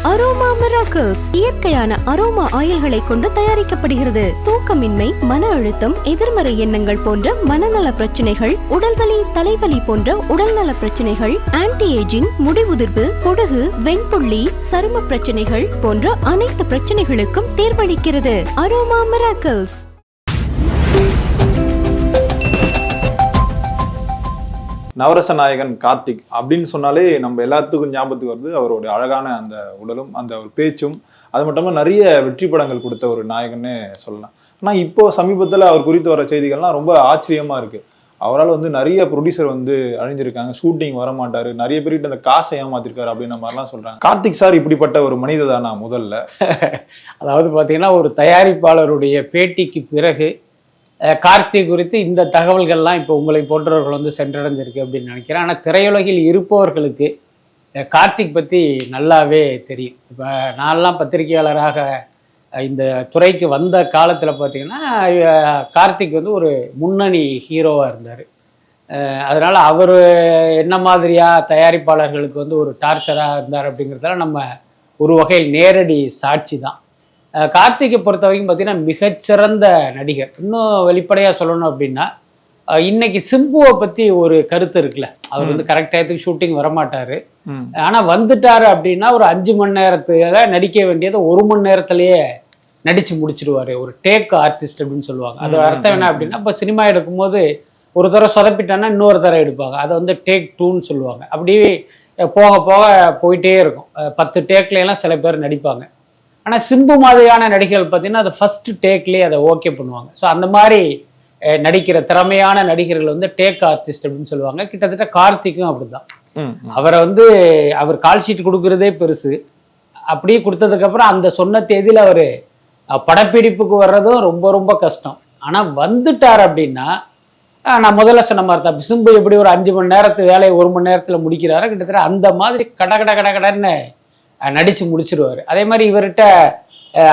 Aroma miracles இயற்கையான aroma ஆயில்களை கொண்டு தயாரிக்கப்படுகிறது. தூக்கமின்மை, மன அழுத்தம், எதிர்மறை எண்ணங்கள் போன்ற மனநல பிரச்சனைகள், உடல்வலி, தலைவலி போன்ற உடல்நல பிரச்சனைகள், ஆன்டி ஏஜிங், முடிவுதிர்வு, பொடுகு, வெண்புள்ளி, சரும பிரச்சனைகள் போன்ற அனைத்து பிரச்சனைகளுக்கும் தீர்வளிக்கிறது. Aroma miracles. நவரச நாயகன் கார்த்திக் அப்படின்னு சொன்னாலே நம்ம எல்லாத்துக்கும் ஞாபகத்துக்கு வருது அவருடைய அழகான அந்த உடலும் அந்த ஒரு பேச்சும். அது மட்டும் நிறைய வெற்றி படங்கள் கொடுத்த ஒரு நாயகன்னு சொல்லலாம். ஆனால் இப்போ சமீபத்தில் அவர் குறித்து வர செய்திகள்லாம் ரொம்ப ஆச்சரியமா இருக்கு. அவரால் நிறைய ப்ரொடியூசர் அழிஞ்சிருக்காங்க, ஷூட்டிங் வர மாட்டாரு, நிறைய பேர்கிட்ட அந்த காசை ஏமாத்திருக்காரு அப்படின்ற மாதிரிலாம் சொல்றாங்க. கார்த்திக் சார் இப்படிப்பட்ட ஒரு மனிதர் தானா? முதல்ல அதாவது பார்த்தீங்கன்னா, ஒரு தயாரிப்பாளருடைய பேட்டிக்கு பிறகு கார்த்திக் குறித்து இந்த தகவல்கள்லாம் இப்போ உங்களை போன்றவர்கள் சென்றடைஞ்சிருக்கு அப்படின்னு நினைக்கிறேன். ஆனால் திரையுலகில் இருப்பவர்களுக்கு கார்த்திக் பற்றி நல்லாவே தெரியும். இப்போ நான்லாம் பத்திரிகையாளராக இந்த துறைக்கு வந்த காலத்தில் பார்த்திங்கன்னா, கார்த்திக் ஒரு முன்னணி ஹீரோவாக இருந்தார். அதனால் அவர் என்ன மாதிரியாக தயாரிப்பாளர்களுக்கு ஒரு டார்ச்சராக இருந்தார் அப்படிங்கிறதால நம்ம ஒரு வகையில் நேரடி சாட்சி தான். கார்த்திகை பொறுத்த வரைக்கும் பார்த்தீங்கன்னா மிகச்சிறந்த நடிகர். இன்னும் வெளிப்படையாக சொல்லணும் அப்படின்னா, இன்னைக்கு சிம்புவை பற்றி ஒரு கருத்து இருக்குல்ல, அவர் கரெக்ட் டயத்துக்கு ஷூட்டிங் வரமாட்டார், ஆனால் வந்துட்டாரு அப்படின்னா ஒரு 5 மணி நேரத்துல நடிக்க வேண்டியதை 1 மணி நேரத்திலேயே நடிச்சு முடிச்சிடுவாரு. ஒரு டேக் ஆர்டிஸ்ட் அப்படின்னு சொல்லுவாங்க. அதோட அர்த்தம் என்ன அப்படின்னா, இப்போ சினிமா எடுக்கும்போது ஒரு தடவை சொதப்பிட்டான்னா இன்னொரு தடவை எடுப்பாங்க, அதை டேக் 2ன்னு சொல்லுவாங்க. அப்படியே போக போக போயிட்டே இருக்கும். 10 டேக்லாம் சில பேர் நடிப்பாங்க. ஆனால் சிம்பு மாதிரியான நடிகர்கள் பார்த்தீங்கன்னா அதை ஃபர்ஸ்ட் டேக்லேயே அதை ஓகே பண்ணுவாங்க. ஸோ அந்த மாதிரி நடிக்கிற திறமையான நடிகர்கள் டேக் ஆர்டிஸ்ட் அப்படின்னு சொல்லுவாங்க. கிட்டத்தட்ட கார்த்திக்கும் அப்படிதான். அவரை அவர் கால் ஷீட் கொடுக்குறதே பெருசு. அப்படியே கொடுத்ததுக்கப்புறம் அந்த சொன்ன தேதியில் அவர் படப்பிடிப்புக்கு வர்றதும் ரொம்ப ரொம்ப கஷ்டம். ஆனால் வந்துட்டார் அப்படின்னா, நான் முதல்ல சொன்ன மாதிரி தான், சிம்பு எப்படி ஒரு 5 மணி நேரத்து வேலையை 1 மணி நேரத்தில் முடிக்கிறாரோ, கிட்டத்தட்ட அந்த மாதிரி கடன்னு நடித்து முடிச்சிருவார். அதே மாதிரி இவர்கிட்ட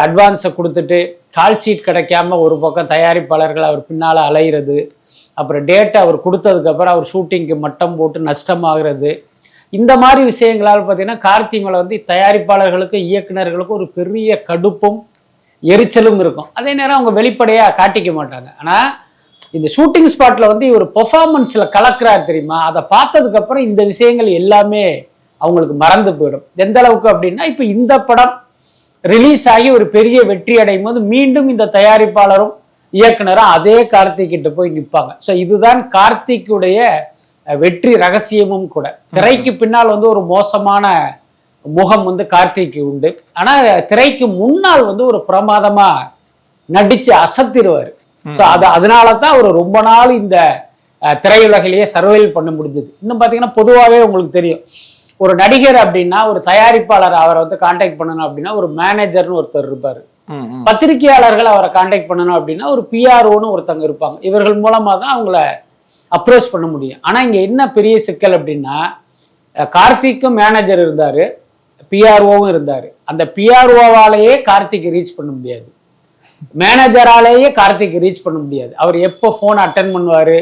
அட்வான்ஸை கொடுத்துட்டு கால் ஷீட் கிடைக்காம ஒரு பக்கம் தயாரிப்பாளர்கள் அவர் பின்னால் அலைகிறது, அப்புறம் டேட்டை அவர் கொடுத்ததுக்கப்புறம் அவர் ஷூட்டிங்க்கு மட்டம் போட்டு நஷ்டமாகிறது, இந்த மாதிரி விஷயங்களால் பார்த்தீங்கன்னா கார்த்திக் மேலே தயாரிப்பாளர்களுக்கும் இயக்குநர்களுக்கும் ஒரு பெரிய கடுப்பும் எரிச்சலும் இருக்கும். அதே நேரம் அவங்க வெளிப்படையாக காட்டிக்க மாட்டாங்க. ஆனால் இந்த ஷூட்டிங் ஸ்பாட்டில் ஒரு பெர்ஃபார்மன்ஸில் கலக்கிறார் தெரியுமா, அதை பார்த்ததுக்கப்புறம் இந்த விஷயங்கள் எல்லாமே அவங்களுக்கு மறந்து போயிடும். எந்த அளவுக்கு அப்படின்னா, இப்போ இந்த படம் ரிலீஸ் ஆகி ஒரு பெரிய வெற்றி அடையும் போது மீண்டும் இந்த தயாரிப்பாளரும் இயக்குனரும் அதே கார்த்திக் கிட்ட போய் நிற்பாங்க. ஸோ இதுதான் கார்த்திக்குடைய வெற்றி ரகசியமும் கூட. திரைக்கு பின்னால் ஒரு மோசமான முகம் கார்த்திக்கு உண்டு. ஆனால் திரைக்கு முன்னால் ஒரு பிரமாதமா நடிச்சு அசத்திடுவார். ஸோ அதனால தான் அவர் ரொம்ப நாள் இந்த திரையுலகிலேயே சர்வைவ் பண்ண முடிஞ்சது. இன்னும் பார்த்தீங்கன்னா பொதுவாகவே உங்களுக்கு தெரியும், ஒரு நடிகர் அப்படின்னா ஒரு தயாரிப்பாளர் அவரை கான்டாக்ட் பண்ணணும் அப்படின்னா ஒரு மேனேஜர்னு ஒருத்தர் இருப்பாரு. பத்திரிகையாளர்கள் அவரை கான்டாக்ட் பண்ணணும் அப்படின்னா ஒரு பிஆர்ஓன்னு ஒருத்தங்க இருப்பாங்க. இவர்கள் மூலமா தான் அவங்கள அப்ரோச் பண்ண முடியும். ஆனா இங்க என்ன பெரிய சிக்கல் அப்படின்னா, கார்த்திக்கும் மேனேஜர் இருந்தாரு, பிஆர்ஓவும் இருந்தாரு. அந்த பிஆர்ஓவாலேயே கார்த்திக் ரீச் பண்ண முடியாது, மேனேஜராலேயே கார்த்திக் ரீச் பண்ண முடியாது. அவர் எப்போ போன் அட்டன் பண்ணுவாரு,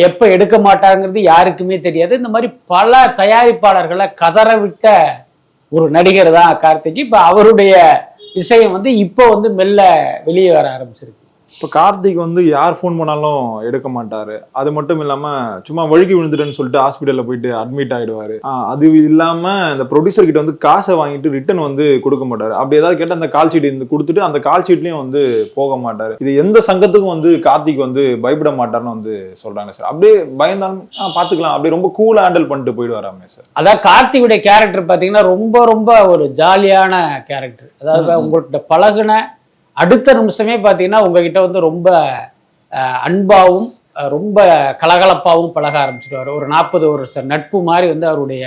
எப்போ எடுக்க மாட்டாங்கிறது யாருக்குமே தெரியாது. இந்த மாதிரி பல தயாரிப்பாளர்களை கதற விட்ட ஒரு நடிகர் தான் கார்த்திக். இப்போ அவருடைய விஷயம் இப்போ மெல்ல வெளியே வர ஆரம்பிச்சிருக்கு. இப்போ கார்த்திக் யார் ஃபோன் பண்ணாலும் எடுக்க மாட்டாரு. அது மட்டும் இல்லாம சும்மா வழுக்கி விழுந்துட்டேன்னு சொல்லிட்டு ஹாஸ்பிட்டல்ல போயிட்டு அட்மிட் ஆயிடுவாரு. அது இல்லாம இந்த ப்ரொடியூசர் கிட்ட காசை வாங்கிட்டு ரிட்டர்ன் கொடுக்க மாட்டாரு. அப்படி ஏதாவது கேட்டு அந்த கால் ஷீட் கொடுத்துட்டு அந்த கால் ஷீட்லயும் போக மாட்டாரு. இது எந்த சங்கத்துக்கும் கார்த்திக் பயப்பட மாட்டாருன்னு சொல்றாங்க சார். அப்படியே பயந்தாலும் பாத்துக்கலாம், அப்படியே ரொம்ப கூலா ஹேண்டில் பண்ணிட்டு போயிடுவாராமே சார். அதான் கார்த்திகுடைய கேரக்டர் பாத்தீங்கன்னா ரொம்ப ரொம்ப ஒரு ஜாலியான கேரக்டர். அதாவது உங்கள்கிட்ட பழகுன அடுத்த நிமிஷமே பார்த்தீங்கன்னா உங்ககிட்ட ரொம்ப அன்பாகவும் ரொம்ப கலகலப்பாகவும் பழக ஆரம்பிச்சிடுவார். ஒரு 40 வருஷம் நட்பு மாதிரி அவருடைய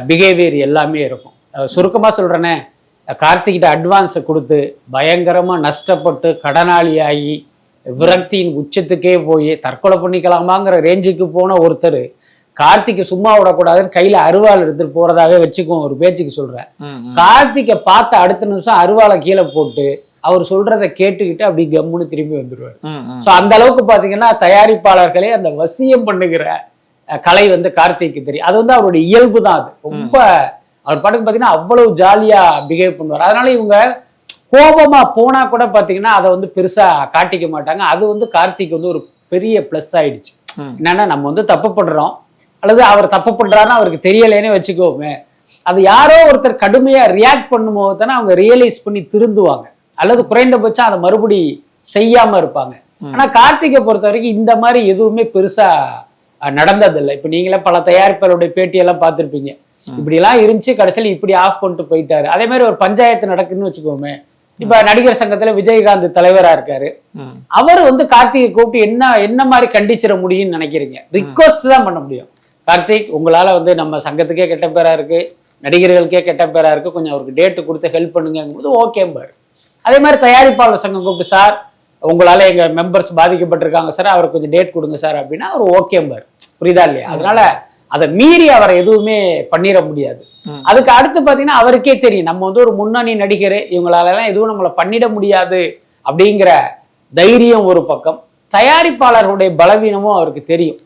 பிஹேவியர் எல்லாமே இருக்கும். சுருக்கமாக சொல்கிறேனே, கார்த்திகிட்ட அட்வான்ஸை கொடுத்து பயங்கரமாக நஷ்டப்பட்டு கடனாளியாகி விரக்தியின் உச்சத்துக்கே போய் தற்கொலை பண்ணிக்கலாமாங்கிற ரேஞ்சுக்கு போன ஒருத்தர் கார்த்திகை சும்மா விடக்கூடாதுன்னு கையில அருவாள் எடுத்துட்டு போறதாவே வச்சுக்குவோம். ஒரு பேச்சுக்கு சொல்றேன். கார்த்திகை பார்த்த அடுத்த நிமிஷம் அருவாளை கீழே போட்டு அவர் சொல்றதை கேட்டுக்கிட்டு அப்படி கம்முன்னு திரும்பி வந்துடுவார். ஸோ அந்த அளவுக்கு பாத்தீங்கன்னா தயாரிப்பாளர்களே அந்த வசியம் பண்ணுகிற கலை கார்த்திக்கு தெரியும். அது அவருடைய இயல்பு தான். அது ரொம்ப அவர் பாட்டுக்கு பார்த்தீங்கன்னா அவ்வளவு ஜாலியா பிஹேவ் பண்ணுவார். அதனால இவங்க கோபமா போனா கூட பார்த்தீங்கன்னா அதை வந்து பெருசா காட்டிக்க மாட்டாங்க. அது வந்து கார்த்திக் வந்து ஒரு பெரிய பிளஸ் ஆயிடுச்சு. என்னன்னா நம்ம வந்து தப்பு பண்றோம், அல்லது அவர் தப்பு பண்றாருன்னா அவருக்கு தெரியலேன்னே வச்சுக்கோமே, அது யாரோ ஒருத்தர் கடுமையா ரியாக்ட் பண்ணும்போது தானே அவங்க ரியலைஸ் பண்ணி திருந்துவாங்க, அல்லது குறைந்தபட்சம் அதை மறுபடி செய்யாம இருப்பாங்க. ஆனா கார்த்திகை பொறுத்த வரைக்கும் இந்த மாதிரி எதுவுமே பெருசா நடந்ததில்லை. இப்ப நீங்களே பல தயாரிப்பாளருடைய பேட்டியெல்லாம் பார்த்துருப்பீங்க. இப்படி எல்லாம் இருந்துச்சு, கடைசியில் இப்படி ஆஃப் பண்ணிட்டு போயிட்டாரு. அதே மாதிரி ஒரு பஞ்சாயத்து நடக்குதுன்னு வச்சுக்கோமே, இப்ப நடிகர் சங்கத்துல விஜயகாந்த் தலைவரா இருக்காரு, அவர் வந்து கார்த்திகை கூப்பிட்டு என்ன மாதிரி கண்டிச்சிட முடியும்னு நினைக்கிறீங்க? ரிக்வஸ்ட் தான் பண்ண முடியும். கார்த்திக், உங்களால வந்து நம்ம சங்கத்துக்கே கெட்ட பேரா இருக்கு, நடிகர்களுக்கே கெட்ட பேரா இருக்கு, கொஞ்சம் அவருக்கு டேட்டு கொடுத்து ஹெல்ப் பண்ணுங்கும் போது ஓகேம்பாரு. அதே மாதிரி தயாரிப்பாளர் சங்கம் கூப்பிட்டு, சார் உங்களால எங்க மெம்பர்ஸ் பாதிக்கப்பட்டிருக்காங்க சார், அவருக்கு கொஞ்சம் டேட் கொடுங்க சார் அப்படின்னா அவர் ஓகேம்பாரு. புரியுதா இல்லையா? அதனால அதை மீறி அவரை எதுவுமே பண்ணிட முடியாது. அதுக்கு அடுத்து பாத்தீங்கன்னா அவருக்கே தெரியும், நம்ம வந்து ஒரு முன்னணி நடிகர், இவங்களால எல்லாம் எதுவும் நம்மளை பண்ணிட முடியாது அப்படிங்கிற தைரியம் ஒரு பக்கம், தயாரிப்பாளர்களுடைய பலவீனமும் அவருக்கு தெரியும்.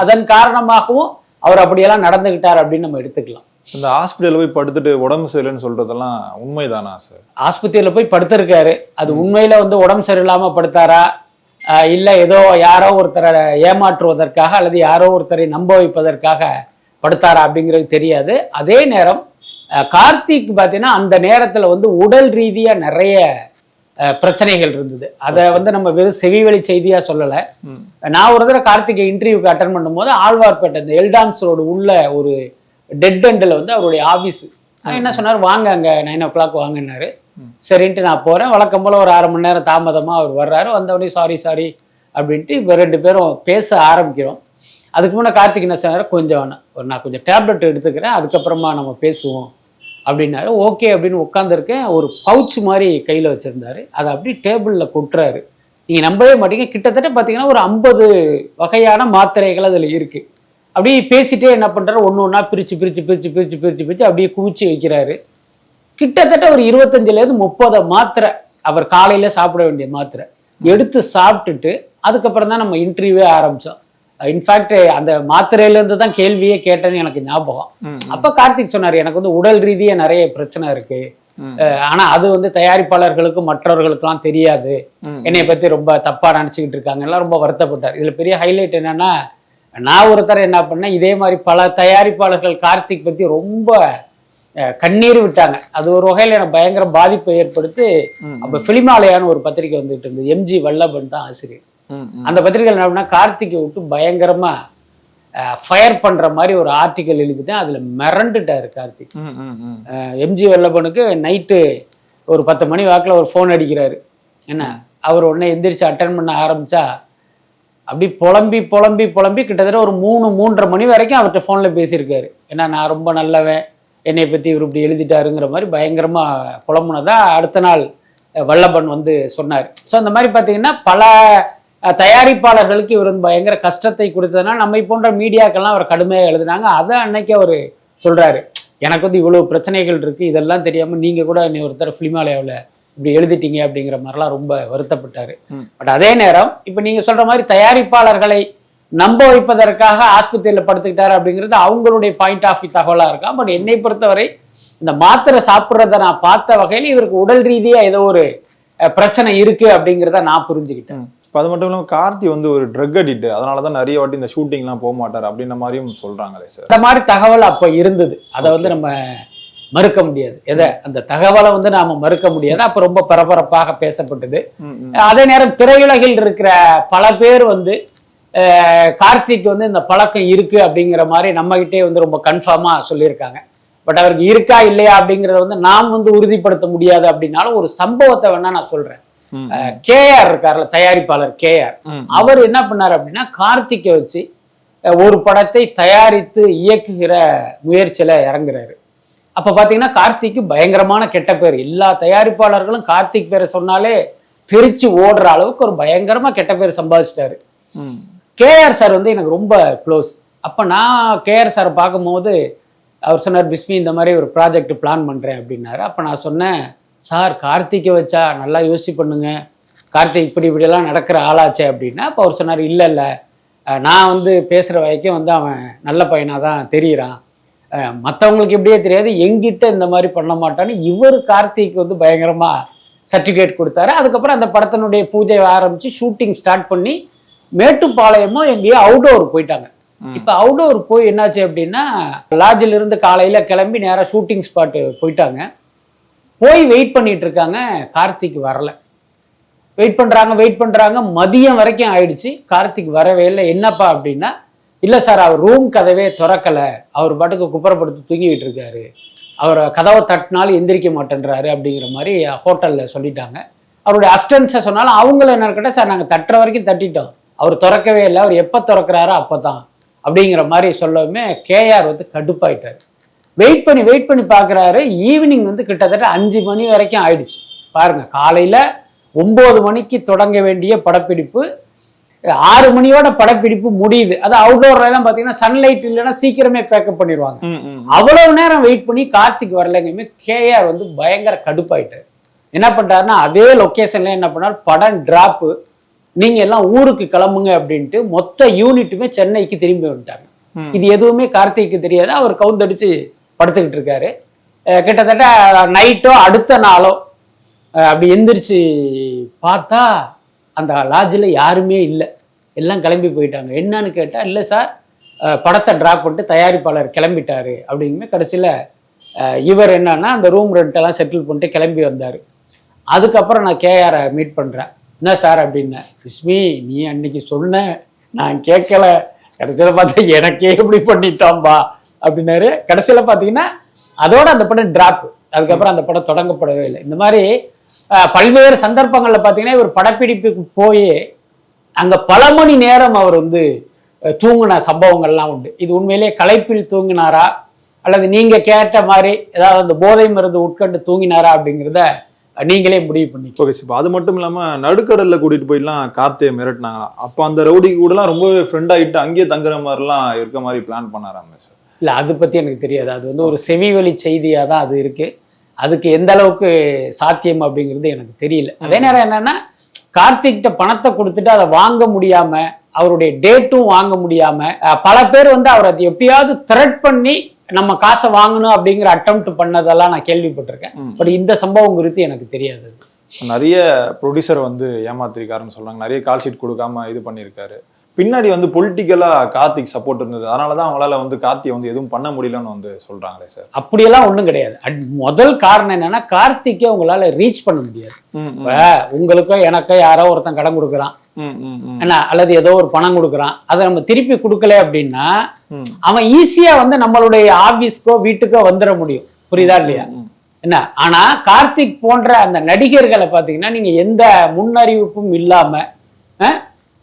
அதன் காரணமாகவும் அவர் அப்படியெல்லாம் நடந்துகிட்டார் அப்படின்னு நம்ம எடுத்துக்கலாம். இந்த ஹாஸ்பிட்டல்ல போய் படுத்துட்டு உடம்பு சரியில்லைன்னு சொல்றதெல்லாம் உண்மைதானா சார்? ஆஸ்பத்திரியில போய் படுத்திருக்காரு, அது உண்மையில வந்து உடம்பு சரியில்லாம படுத்தாரா, இல்ல ஏதோ யாரோ ஒருத்தரை ஏமாற்றுவதற்காக அல்லது யாரோ ஒருத்தரை நம்ப வைப்பதற்காக படுத்தாரா அப்படிங்கிறது தெரியாது. அதே நேரம் கார்த்திக் பார்த்தீங்கன்னா அந்த நேரத்துல வந்து உடல் ரீதியா நிறைய பிரச்சனைகள் இருந்தது. அதை வந்து நம்ம வெறும் செவிவழி செய்தியா சொல்லலை. நான் ஒரு தடவை கார்த்திகை இன்டர்வியூக்கு அட்டன் பண்ணும்போது ஆழ்வார்பேட்டை இந்த எல்டாம்ஸ் ரோடு உள்ள ஒரு டெட் எண்டில் வந்து அவருடைய ஆஃபீஸ். என்ன சொன்னார், வாங்க அங்கே 9 o'clock வாங்கினாரு. சரின்ட்டு நான் போகிறேன். வழக்கம் போல் ஒரு 1/2 மணி நேரம் தாமதமாக அவர் வர்றாரு. வந்தவொடனே சாரி அப்படின்ட்டு இப்போ 2 பேரும் பேச ஆரம்பிக்கிறோம். அதுக்கு முன்னே கார்த்திக் என்ன சொன்னார், நான் கொஞ்சம் டேப்லெட் எடுத்துக்கிறேன், அதுக்கப்புறமா நம்ம பேசுவோம் அப்படின்னாரு. ஓகே அப்படின்னு உட்காந்துருக்கேன். ஒரு பவுச் மாதிரி கையில் வச்சுருந்தாரு. அதை அப்படி டேபிளில் கொட்டுறாரு. நீங்கள் நம்பவே மாட்டீங்க, கிட்டத்தட்ட பார்த்தீங்கன்னா ஒரு 50 வகையான மாத்திரைகள் அதில் இருக்குது. அப்படியே பேசிட்டே என்ன பண்றாரு, ஒண்ணு பிரிச்சு அப்படியே குவிச்சு வைக்கிறாரு. கிட்டத்தட்ட ஒரு 25 to 30 மாத்திரை, அவர் காலையில சாப்பிட வேண்டிய மாத்திரை எடுத்து சாப்பிட்டுட்டு அதுக்கப்புறம் தான் நம்ம இன்டர்வியூவே ஆரம்பிச்சோம். இன்ஃபேக்ட் அந்த மாத்திரையில இருந்து தான் கேள்வியே கேட்டேன்னு எனக்கு ஞாபகம். அப்ப கார்த்திக் சொன்னாரு, எனக்கு வந்து உடல் ரீதியா நிறைய பிரச்சனை இருக்கு, ஆனா அது வந்து தயாரிப்பாளர்களுக்கும் மற்றவர்களுக்கெல்லாம் தெரியாது, என்னைய பத்தி ரொம்ப தப்பா நினைச்சுக்கிட்டு இருக்காங்க எல்லாம் ரொம்ப வருத்தப்பட்டார். இதுல பெரிய ஹைலைட் என்னன்னா, நான் ஒருத்தர் என்ன பண்ணேன், இதே மாதிரி பல தயாரிப்பாளர்கள் கார்த்திக் பத்தி ரொம்ப கண்ணீர் விட்டாங்க. அது ஒரு வகையில் எனக்கு பயங்கர பாதிப்பை ஏற்படுத்தி, அப்ப பிலிமாலயான்னு ஒரு பத்திரிகை வந்துட்டு இருந்தது, எம்ஜி வல்லபன் தான் ஆசிரியர். அந்த பத்திரிகையில் என்ன பண்ணா, கார்த்திகை விட்டு பயங்கரமா ஃபயர் பண்ற மாதிரி ஒரு ஆர்டிக்கல் எழுதிட்டேன். அதுல மிரண்டுட்டாரு கார்த்திக். எம்ஜி வல்லபனுக்கு நைட்டு ஒரு 10 மணி வாக்கில் ஒரு ஃபோன் அடிக்கிறாரு. என்ன, அவர் உடனே எந்திரிச்சு அட்டன் பண்ண ஆரம்பிச்சா அப்படி புலம்பி கிட்டத்தட்ட ஒரு 3-3:30 மணி வரைக்கும் அவர்கிட்ட ஃபோனில் பேசியிருக்காரு. ஏன்னா நான் ரொம்ப நல்லவன், என்னை பற்றி இவர் இப்படி எழுதிட்டாருங்கிற மாதிரி பயங்கரமாக புலம்புனதா அடுத்த நாள் வல்லபன் வந்து சொன்னார். ஸோ அந்த மாதிரி பார்த்தீங்கன்னா பல தயாரிப்பாளர்களுக்கு இவர் வந்து பயங்கர கஷ்டத்தை கொடுத்ததுனால நம்மை போன்ற மீடியாக்கள்லாம் அவர் கடுமையாக எழுதினாங்க. அதை அன்னைக்கு அவர் சொல்கிறாரு, எனக்கு வந்து இவ்வளோ பிரச்சனைகள் இருக்குது, இதெல்லாம் தெரியாமல் நீங்கள் கூட என்னை ஒருத்தர் ஃபிலிமாலயாவில் இப்படி எழுதிட்டீங்க அப்படிங்கிற மாதிரிலாம் ரொம்ப வருத்தப்பட்டாரு. பட் அதே நேரம் இப்ப நீங்க சொல்ற மாதிரி தயாரிப்பாளர்களை நம்ப வைப்பதற்காக ஆஸ்பத்திரியில படுத்துக்கிட்டாரு அப்படிங்கிறது அவங்களுடைய பாயிண்ட் ஆஃப் தகவலா இருக்கா. பட் என்னை பொறுத்தவரை இந்த மாத்திரை சாப்பிட்றத நான் பார்த்த வகையில் இவருக்கு உடல் ரீதியா ஏதோ ஒரு பிரச்சனை இருக்கு அப்படிங்கிறத நான் புரிஞ்சுக்கிட்டேன். அது மட்டும் இல்லாமல் கார்த்தி வந்து ஒரு ட்ரக் அடிக்ட், அதனாலதான் நிறைய வாட்டி இந்த ஷூட்டிங்லாம் போக மாட்டார் அப்படின்ற மாதிரியும் சொல்றாங்களே சார். இந்த மாதிரி தகவல் அப்ப இருந்தது, அதை வந்து நம்ம மறுக்க முடியாது. அந்த தகவலை வந்து நாம மறுக்க முடியாது. அப்ப ரொம்ப பரபரப்பாக பேசப்பட்டது. அதே நேரம் திரையுலகில் இருக்கிற பல பேர் வந்து கார்த்திக் வந்து இந்த பழக்கம் இருக்கு அப்படிங்கிற மாதிரி நம்ம கிட்டே வந்து ரொம்ப கன்ஃபார்மா சொல்லியிருக்காங்க. பட் அவருக்கு இருக்கா இல்லையா அப்படிங்கறத வந்து நாம் வந்து உறுதிப்படுத்த முடியாது. அப்படின்னாலும் ஒரு சம்பவத்தை வேணா நான் சொல்றேன். கேஆர் இருக்கார்ல, தயாரிப்பாளர் கேஆர், அவர் என்ன பண்ணாரு அப்படின்னா, கார்த்திக்கை வச்சு ஒரு படத்தை தயாரித்து இயக்குகிற முயற்சியில இறங்குறாரு. அப்ப பாத்தீங்கன்னா கார்த்திக்கு பயங்கரமான கெட்ட பேர். எல்லா தயாரிப்பாளர்களும் கார்த்திக் பேரை சொன்னாலே பிரிச்சு ஓடுற அளவுக்கு ஒரு பயங்கரமா கெட்ட பேர் சம்பாதிச்சிட்டாரு. கேஆர் சார் வந்து எனக்கு ரொம்ப க்ளோஸ். அப்ப நான் கேஆர் சாரை பார்க்கும்போது அவர் சொன்னார், பிஸ்மி இந்த மாதிரி ஒரு ப்ராஜெக்ட் பிளான் பண்றேன் அப்படின்னாரு. அப்ப நான் சொன்னேன், சார் கார்த்திகை வச்சா நல்லா யோசி பண்ணுங்க, கார்த்திக் இப்படியெல்லாம் நடக்கிற ஆளாச்சே அப்படின்னா. அப்போ அவர் சொன்னார், இல்லை நான் வந்து பேசுகிற வரைக்கும் வந்து அவன் நல்ல பையனாக தான் தெரிகிறான், மற்றவங்களுக்கு எப்படியே தெரியாது, எங்கிட்ட இந்த மாதிரி பண்ண மாட்டான்னு இவர் கார்த்திக் வந்து பயங்கரமா சர்டிஃபிகேட் கொடுத்தாரு. அதுக்கப்புறம் அந்த படத்தினுடைய பூஜை ஆரம்பிச்சு ஷூட்டிங் ஸ்டார்ட் பண்ணி மேட்டுப்பாளையமோ எங்கேயோ அவுடோர் போயிட்டாங்க. இப்ப அவுடோர் போய் என்னாச்சு அப்படின்னா, லாட்ஜில் இருந்து காலையில கிளம்பி நேராக ஷூட்டிங் ஸ்பாட்டு போயிட்டாங்க. போய் வெயிட் பண்ணிட்டு இருக்காங்க, கார்த்திக் வரல. வெயிட் பண்றாங்க, மதியம் வரைக்கும் ஆயிடுச்சு, கார்த்திக் வரவே இல்லை. என்னப்பா அப்படின்னா, இல்லை சார் அவர் ரூம் கதவே திறக்கல, அவர் பாட்டுக்கு குப்புறப்படுத்தி தூங்கிட்டு இருக்காரு, அவர் கதவை தட்டினாலும் எந்திரிக்க மாட்டேன்றாரு அப்படிங்கிற மாதிரி ஹோட்டலில் சொல்லிட்டாங்க. அவருடைய அசிஸ்டன்ஸை சொன்னாலும் அவங்கள என்ன கேட்டால், சார் நாங்கள் தட்டுற வரைக்கும் தட்டிட்டோம், அவர் திறக்கவே இல்லை, அவர் எப்போ திறக்கிறாரோ அப்போ தான் அப்படிங்கிற மாதிரி சொல்லவுமே கேஆர் வந்து கடுப்பாயிட்டார். வெயிட் பண்ணி பார்க்குறாரு. ஈவினிங் வந்து கிட்டத்தட்ட 5 மணி வரைக்கும் ஆயிடுச்சு. பாருங்க, காலையில் 9 மணிக்கு தொடங்க வேண்டிய படப்பிடிப்பு 6 மணியோட படப்பிடிப்பு முடியுது. அது அவுட்டோர்ல எல்லாம் பாத்தீங்கன்னா சன்லைட் இல்லைன்னா சீக்கிரமே பேக்கப் பண்ணிடுவாங்க. அவ்வளவு நேரம் வெயிட் பண்ணி கார்த்திக் வரலங்குமே கேஆர் வந்து பயங்கர கடுப்பாயிட்டாரு. என்ன பண்றாருன்னா, அதே லொக்கேஷன்ல என்ன பண்ணாரு, படம் டிராப்பு, நீங்க எல்லாம் ஊருக்கு கிளம்புங்க அப்படின்ட்டு மொத்த யூனிட்டுமே சென்னைக்கு திரும்பி வந்துட்டாங்க. இது எதுவுமே கார்த்திக்கு தெரியாது. அவர் கவுந்தடிச்சு படுத்துக்கிட்டு இருக்காரு. கிட்டத்தட்ட நைட்டோ அடுத்த நாளோ அப்படி எந்திரிச்சு பார்த்தா அந்த லாட்ஜில் யாருமே இல்லை, எல்லாம் கிளம்பி போயிட்டாங்க. என்னன்னு கேட்டால், இல்லை சார் படத்தை ட்ராப் பண்ணிட்டு தயாரிப்பாளர் கிளம்பிட்டாரு அப்படிங்குமே. கடைசியில் இவர் என்னன்னா அந்த ரூம் ரெண்டெல்லாம் செட்டில் பண்ணிட்டு கிளம்பி வந்தார். அதுக்கப்புறம் நான் கேஆரை மீட் பண்ணுறேன். என்ன சார் அப்படின்னா, விஸ்மி நீ அன்னைக்கு சொன்ன நான் கேட்கல, கடைசியில் பார்த்தா எனக்கே இப்படி பண்ணிட்டோம்பா அப்படின்னாரு. கடைசியில் பார்த்தீங்கன்னா அதோட அந்த படம் டிராப். அதுக்கப்புறம் அந்த படம் தொடங்கப்படவே இல்லை. இந்த மாதிரி பல்வேறு சந்தர்ப்பங்கள்ல பார்த்தீங்கன்னா இவர் படப்பிடிப்புக்கு போய் அங்க பல மணி நேரம் அவர் வந்து தூங்கின சம்பவங்கள்லாம் உண்டு. இது உண்மையிலேயே களைப்பில் தூங்கினாரா அல்லது நீங்க கேட்ட மாதிரி ஏதாவது அந்த போதை மருந்து உட்கொண்டு தூங்கினாரா அப்படிங்கிறத நீங்களே முடிவு பண்ணி. ஓகே சார், அது மட்டும் இல்லாம நடுக்கடல்ல கூட்டிட்டு போயிடலாம் கார்த்தியை மிரட்டினாங்களா? அப்போ அந்த ரவுடி கூடலாம் ரொம்பவே ஃப்ரெண்ட் ஆகிட்டு அங்கேயே தங்குற மாதிரிலாம் இருக்க மாதிரி பிளான் பண்ணாராமே சார்? இல்லை, அதை பத்தி எனக்கு தெரியாது. அது வந்து ஒரு செவிவழி செய்தியா தான் அது இருக்கு. அதுக்கு எந்த அளவுக்கு சாத்தியம் அப்படிங்கிறது எனக்கு தெரியல. அதே நேரம் என்னன்னா, கார்த்திக்கிட்ட பணத்தை கொடுத்துட்டு அதை வாங்க முடியாம, அவருடைய டேட்டும் வாங்க முடியாம பல பேர் வந்து அவர் அதை எப்படியாவது த்ரெட் பண்ணி நம்ம காசை வாங்கணும் அப்படிங்கிற அட்டெம்ப்ட் பண்ணதெல்லாம் நான் கேள்விப்பட்டிருக்கேன். பட் இந்த சம்பவம் குறித்து எனக்கு தெரியாது. நிறைய ப்ரொடியூசர் வந்து ஏமாத்திருக்காருன்னு சொல்றாங்க, நிறைய கால் ஷீட் கொடுக்காம இது பண்ணியிருக்காரு. பின்னாடி வந்து பொலிட்டிக்கலா கார்த்திக் சப்போர்ட் இருந்தது, அதனாலதான் அவங்களால வந்து கார்த்தியை வந்து எதுவும் பண்ண முடியலன்னு வந்து சொல்றாங்களே சார்? அப்படியெல்லாம் ஒண்ணும் கிடையாது. முதல் காரணம் என்னன்னா, கார்த்திக்கை உங்களால ரீச் பண்ண முடியாது. உங்களுக்கோ எனக்கோ யாரோ ஒருத்தன் கடன் கொடுக்குறான் என்ன, அல்லது ஏதோ ஒரு பணம் கொடுக்குறான், அதை நம்ம திருப்பி கொடுக்கல அப்படின்னா அவன் ஈஸியா வந்து நம்மளுடைய ஆபீஸ்க்கோ வீட்டுக்கோ வந்துட முடியும். புரியுதா இல்லையா என்ன? ஆனா கார்த்திக் போன்ற அந்த நடிகர்களை பாத்தீங்கன்னா நீங்க எந்த முன்னறிவிப்பும் இல்லாம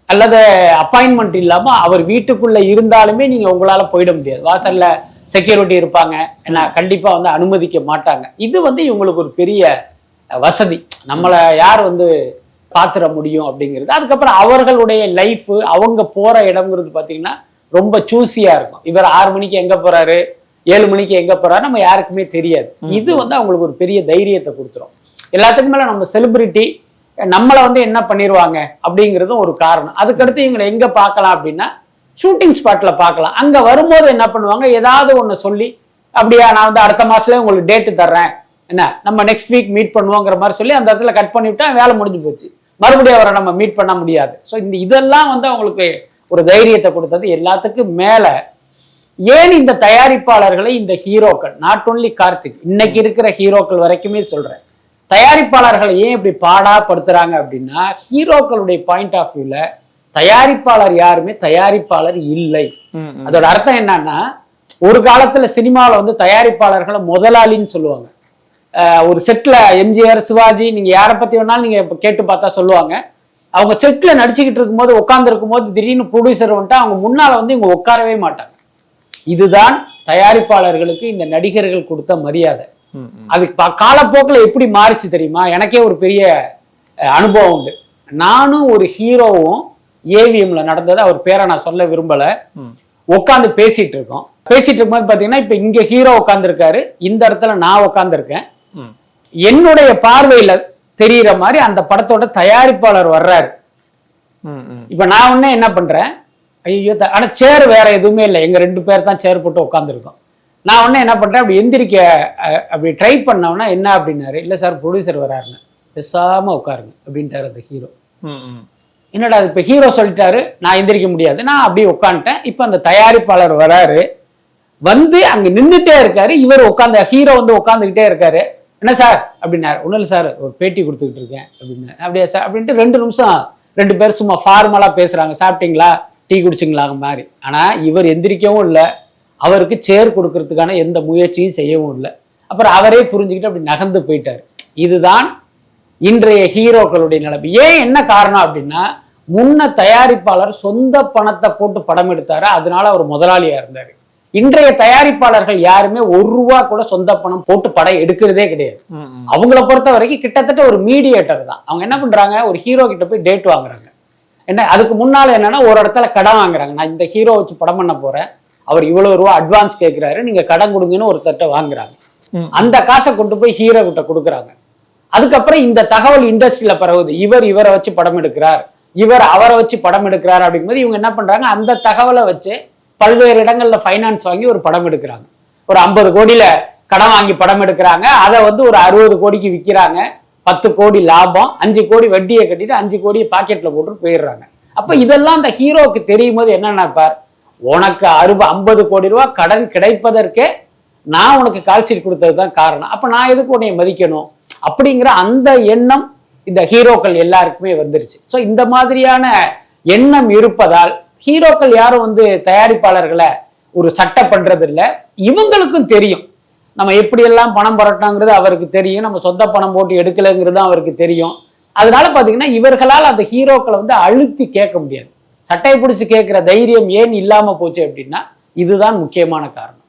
அல்லது அப்பாயின்மெண்ட் இல்லாம அவர் வீட்டுக்குள்ள இருந்தாலுமே நீங்க உங்களால போயிட முடியாது. வாசல்ல செக்யூரிட்டி இருப்பாங்க என்ன, கண்டிப்பா வந்து அனுமதிக்க மாட்டாங்க. இது வந்து இவங்களுக்கு ஒரு பெரிய வசதி, நம்மளை யார் வந்து பாத்துற முடியும் அப்படிங்கிறது. அதுக்கப்புறம் அவர்களுடைய லைஃப், அவங்க போற இடம்ங்கிறது பாத்தீங்கன்னா ரொம்ப சூசியா இருக்கும். இவர் 6 மணிக்கு எங்க போறாரு, 7 மணிக்கு எங்க போறாரு நம்ம யாருக்குமே தெரியாது. இது வந்து அவங்களுக்கு ஒரு பெரிய தைரியத்தை கொடுத்துரும். எல்லாத்துக்கும் மேல நம்ம செலிபிரிட்டி, நம்மளை வந்து என்ன பண்ணிடுவாங்க அப்படிங்கிறதும் ஒரு காரணம். அதுக்கடுத்து இவங்களை எங்க பார்க்கலாம் அப்படின்னா ஷூட்டிங் ஸ்பாட்ல பார்க்கலாம். அங்க வரும்போது என்ன பண்ணுவாங்க, ஏதாவது ஒண்ணு சொல்லி, அப்படியா நான் வந்து அடுத்த மாசத்துல உங்களுக்கு டேட்டு தர்றேன் என்ன, நம்ம நெக்ஸ்ட் வீக் மீட் பண்ணுவோங்கிற மாதிரி சொல்லி அந்த இடத்துல கட் பண்ணிவிட்டா வேலை முடிஞ்சு போச்சு. மறுபடியும் அவரை நம்ம மீட் பண்ண முடியாது. ஸோ இதெல்லாம் வந்து அவங்களுக்கு ஒரு தைரியத்தை கொடுத்தது. எல்லாத்துக்கும் மேல ஏன் இந்த தயாரிப்பாளர்களை, இந்த ஹீரோக்கள், நாட் ஓன்லி கார்த்திக், இன்னைக்கு இருக்கிற ஹீரோக்கள் வரைக்குமே சொல்றேன், தயாரிப்பாளர்களை ஏன் இப்படி பாடாப்படுத்துறாங்க அப்படின்னா, ஹீரோக்களுடைய பாயிண்ட் ஆஃப் வியூல தயாரிப்பாளர் யாருமே தயாரிப்பாளர் இல்லை. அதோட அர்த்தம் என்னன்னா, ஒரு காலத்துல சினிமாவில் வந்து தயாரிப்பாளர்களை முதலாளின்னு சொல்லுவாங்க. ஒரு செட்ல எம்ஜிஆர், சிவாஜி, நீங்க யாரை பத்தி வேணாலும் நீங்க கேட்டு பார்த்தா சொல்லுவாங்க, அவங்க செட்ல நடிச்சுக்கிட்டு இருக்கும்போது உட்கார்ந்து இருக்கும்போது திடீர்னு ப்ரொடியூசர் வந்துட்டு அவங்க முன்னால வந்து இவங்க உட்காரவே மாட்டாங்க. இதுதான் தயாரிப்பாளர்களுக்கு இந்த நடிகர்கள் கொடுத்த மரியாதை. அது காலப்போக்கில் எப்படி மாறிச்சு தெரியுமா? எனக்கே ஒரு பெரிய அனுபவம் உண்டு. நானும் ஒரு ஹீரோவும் ஏவிஎம்ல நடந்தது, அவர் பேரை நான் சொல்ல விரும்பல, உட்காந்து பேசிட்டு இருக்கோம். பேசிட்டு இருக்கும்போது பாத்தீங்கன்னா இப்ப இங்க ஹீரோ உட்கார்ந்து இருக்காரு, இந்த இடத்துல நான் உட்கார்ந்து இருக்கேன். என்னுடைய பார்வையில தெரியுற மாதிரி அந்த படத்தோட தயாரிப்பாளர் வர்றாரு. இப்ப நான் ஒண்ணு என்ன பண்றேன், ஐயோ, ஆனா சேர் வேற எதுவுமே இல்லை, எங்க 2 பேர் தான் சேர் போட்டு உட்காந்துருக்கோம். நான் உடனே என்ன பண்றேன், அப்படி எந்திரிக்க அப்படி ட்ரை பண்ணோம்னா என்ன அப்படின்னாரு, இல்லை சார் ப்ரொடியூசர் வராருன்னு, பேசாம உட்காருங்க அப்படின்ட்டாரு அந்த ஹீரோ. என்னடா இப்போ ஹீரோ சொல்லிட்டாரு, நான் எந்திரிக்க முடியாது, நான் அப்படியே உட்காந்துட்டேன். இப்போ அந்த தயாரிப்பாளர் வராரு, வந்து அங்க நின்றுட்டே இருக்காரு, இவர் உட்காந்து ஹீரோ வந்து உட்காந்துக்கிட்டே இருக்காரு. என்ன சார் அப்படின்னாரு. ஒன்றும் இல்லை சார், ஒரு பேட்டி கொடுத்துக்கிட்டு இருக்கேன் அப்படின்னு. அப்படியா சார் அப்படின்ட்டு 2 நிமிஷம் 2 பேர் சும்மா ஃபார்மலா பேசுறாங்க, சாப்பிட்டீங்களா, டீ குடிச்சிங்களாங்க மாதிரி. ஆனா இவர் எந்திரிக்கவும் இல்லை, அவருக்கு சேர் கொடுக்கறதுக்கான எந்த முயற்சியும் செய்யவும் இல்லை. அப்புறம் அவரே புரிஞ்சுக்கிட்டு அப்படி நகர்ந்து போயிட்டாரு. இதுதான் இன்றைய ஹீரோக்களுடைய நிலைமை. ஏன் என்ன காரணம் அப்படின்னா, முன்ன தயாரிப்பாளர் சொந்த பணத்தை போட்டு படம் எடுத்தாரு, அதனால அவர் முதலாளியா இருந்தாரு. இன்றைய தயாரிப்பாளர்கள் யாருமே 1 ரூபா கூட சொந்த பணம் போட்டு படம் எடுக்கிறதே கிடையாது. அவங்கள பொறுத்த வரைக்கும் கிட்டத்தட்ட ஒரு மீடியேட்டர் தான். அவங்க என்ன பண்றாங்க, ஒரு ஹீரோ கிட்ட போய் டேட் வாங்குறாங்க. என்ன அதுக்கு முன்னால என்னன்னா, ஒரு இடத்துல கடன் வாங்குறாங்க. நான் இந்த ஹீரோ வச்சு படம் பண்ண போறேன், அவர் இவ்வளவு ரூபா அட்வான்ஸ் கேட்கிறாரு, நீங்க கடன் கொடுங்கன்னு ஒருத்தட்ட வாங்குறாங்க. அந்த காசை கொண்டு போய் ஹீரோ கிட்ட கொடுக்குறாங்க. அதுக்கப்புறம் இந்த தகவல் இண்டஸ்ட்ரியில பரவுது, இவரை வச்சு படம் எடுக்கிறார், இவர் அவரை வச்சு படம் எடுக்கிறார் அப்படிங்கும்போது இவங்க என்ன பண்றாங்க, அந்த தகவலை வச்சு பல்வேறு இடங்கள்ல ஃபைனான்ஸ் வாங்கி ஒரு படம் எடுக்கிறாங்க. ஒரு 50 கோடியில கடன் வாங்கி படம் எடுக்கிறாங்க, அதை வந்து ஒரு 60 கோடிக்கு விற்கிறாங்க, 10 கோடி லாபம், 5 கோடி வட்டியை கட்டிட்டு 5 கோடியை பாக்கெட்ல போட்டு போயிடுறாங்க. அப்ப இதெல்லாம் அந்த ஹீரோக்கு தெரியும் போது என்ன நினைப்பார், உனக்கு 50 கோடி ரூபாய் கடன் கிடைப்பதற்கே நான் உனக்கு கால்ஷீட் கொடுத்தது தான் காரணம், அப்ப நான் எதுக்கு உன்னை மதிக்கணும் அப்படிங்கிற அந்த எண்ணம் இந்த ஹீரோக்கள் எல்லாருக்குமே வந்துருச்சு. ஸோ இந்த மாதிரியான எண்ணம் இருப்பதால் ஹீரோக்கள் யாரும் வந்து தயாரிப்பாளர்களை ஒரு சட்டை பண்றது இல்லை. இவங்களுக்கும் தெரியும் நம்ம எப்படியெல்லாம் பணம் புரட்டாங்கிறது அவருக்கு தெரியும், நம்ம சொந்த பணம் போட்டு எடுக்கலைங்கிறது அவருக்கு தெரியும். அதனால பாத்தீங்கன்னா இவர்களால் அந்த ஹீரோக்களை வந்து அழுத்தி கேட்க முடியாது. சட்டையை பிடிச்சி கேட்கிற தைரியம் ஏன் இல்லாம போச்சு அப்படின்னா இதுதான் முக்கியமான காரணம்.